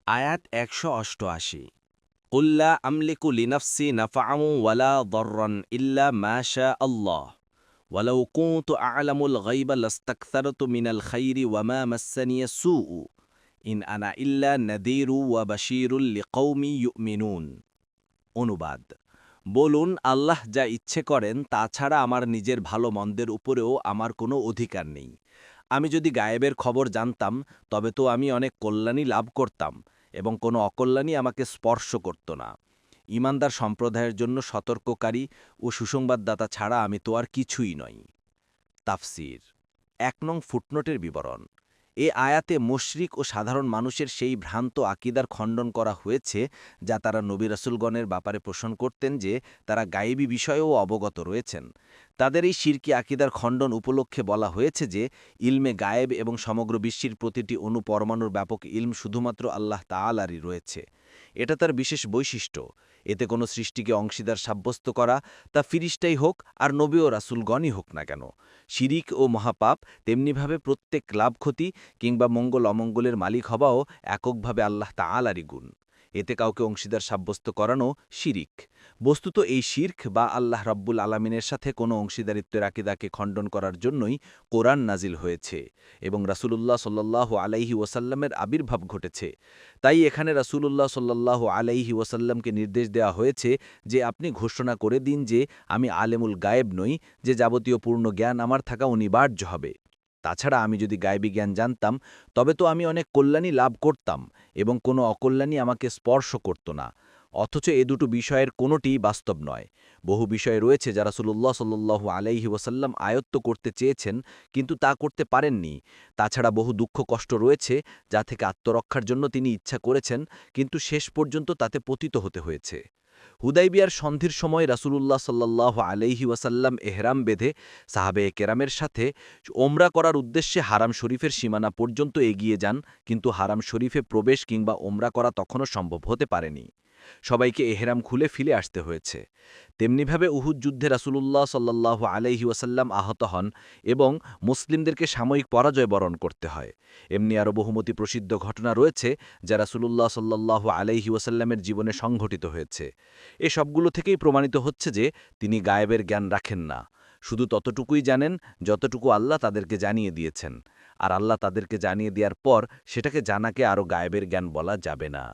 আয়াত ১৮৮ উল্লা আমলিকু লিনাফসি নাফআম ওয়ালা দররান ইল্লা মা শা আল্লাহ ওয়ালাউ কুনতু আ'লামুল গায়বা লাস্তাকসারতু মিনাল খাইরি ওয়া মা মাসসানিয়া সুউ ইন আনা ইল্লা নাযীরু ওয়া বাশীরুল লিকওমি ইউমিনুন। অনুবাদ: বলুন, আল্লাহ যা ইচ্ছে করেন তা ছাড়া আমার নিজের ভালো মন্দের উপরেও আমার কোনো অধিকার নেই। আমি যদি গায়েবের খবর জানতাম তবে তো আমি অনেক কল্যাণই লাভ করতাম এবং কোনো অকল্যাণই আমাকে স্পর্শ করত না। ঈমানদার সম্প্রদায়ের জন্য সতর্ককারী ও সুসংবাদদাতা ছাড়া আমি তো আর কিছুই নই। তাফসির ১ নং ফুটনোটের বিবরণ। এ আয়াতে মুশরিক ও সাধারণ মানুষের সেই ভ্রান্ত আকিদার খণ্ডন করা হয়েছে যা তারা নবী রাসূলগণের ব্যাপারে পোষণ করতেন যে তারা গায়েবী বিষয়েও অবগত রয়েছেন। তাদের এই শিরকি আকিদার খণ্ডন উপলক্ষে বলা হয়েছে যে ইলমে গায়েব এবং সমগ্র বিশ্বের প্রতিটি অণু পরমাণুর ব্যাপক ইলম শুধুমাত্র আল্লাহ তাআলারই রয়েছে। এটা তার বিশেষ বৈশিষ্ট্য। এতে কোনো সৃষ্টিকে অংশীদার সাব্যস্ত করা, তা ফিরিস্তাই হোক আর নবী ও রাসূলগণই হোক না কেন। শিরিক ও মহাপাপ তেমনিভাবে প্রত্যেক লাভ ক্ষতি কিংবা মঙ্গল অমঙ্গলের মালিক হওয়াও এককভাবে আল্লাহ তাআলারই গুণ। এতে কাউকে অংশীদার সাব্যস্ত করানো শিরিক। বস্তুত এই শিরক বা আল্লাহ রাব্বুল আলামিনের সাথে কোনো অংশীদারিত্বের আকিদাকে খণ্ডন করার জন্যই কোরআন নাজিল হয়েছে এবং রাসূলুল্লাহ সাল্লাল্লাহু আলাইহি ওয়াসাল্লামের আবির্ভাব ঘটেছে। তাই এখানে রাসূলুল্লাহ সাল্লাল্লাহু আলাইহি ওয়াসাল্লামকে নির্দেশ দেওয়া হয়েছে যে আপনি ঘোষণা করে দিন যে আমি আলেমুল গায়েব নই, যে যাবতীয় পূর্ণ জ্ঞান আমার থাকা অনিবার্য হবে। তাছাড়া আমি যদি গায়েবী জ্ঞান জানতাম তবে তো আমি অনেক কল্যাণই লাভ করতাম এবং কোনো অকল্যাণই আমাকে স্পর্শ করত না। অথচ এ দুটো বিষয়ের কোনোটিই বাস্তব নয়। বহু বিষয় রয়েছে যা রাসূলুল্লাহ সাল্লাল্লাহু আলাইহি ওয়াসাল্লাম আয়ত্ত করতে চেয়েছেন কিন্তু তা করতে পারেননি। তাছাড়া বহু দুঃখ কষ্ট রয়েছে যা থেকে আত্মরক্ষার জন্য তিনি ইচ্ছা করেছেন কিন্তু শেষ পর্যন্ত তাতে পতিত হতে হয়েছে। হুদাইবিয়ার সন্ধির সময় রাসূলুল্লাহ সাল্লাল্লাহু আলাইহি ওয়াসাল্লাম এহরাম বেঁধে সাহাবে কেরামের সাথে ওমরা করার উদ্দেশ্যে হারাম শরীফের সীমানা পর্যন্ত এগিয়ে যান, কিন্তু হারাম শরীফে প্রবেশ কিংবা ওমরা করা তখনও সম্ভব হতে পারেনি। সবাইকে এহরাম খুলে ফিরে আসতে হয়েছে। তেমনিভাবে উহুদ যুদ্ধে রাসূলুল্লাহ সাল্লাল্লাহু আলাইহি ওয়াসাল্লাম আহত হন এবং মুসলিমদেরকে সাময়িক পরাজয় বরণ করতে হয়। এমনি আরও বহুমতি প্রসিদ্ধ ঘটনা রয়েছে যা রাসূলুল্লাহ সাল্লাল্লাহু আলাইহি ওয়াসাল্লামের জীবনে সংঘটিত হয়েছে। এ সবগুলো থেকেই প্রমাণিত হচ্ছে যে তিনি গায়েবের জ্ঞান রাখেন না, শুধু ততটুকুই জানেন যতটুকু আল্লাহ তাদেরকে জানিয়ে দিয়েছেন। আর আল্লাহ তাদেরকে জানিয়ে দেওয়ার পর সেটাকে জানাকে আরও গায়েবের জ্ঞান বলা যাবে না।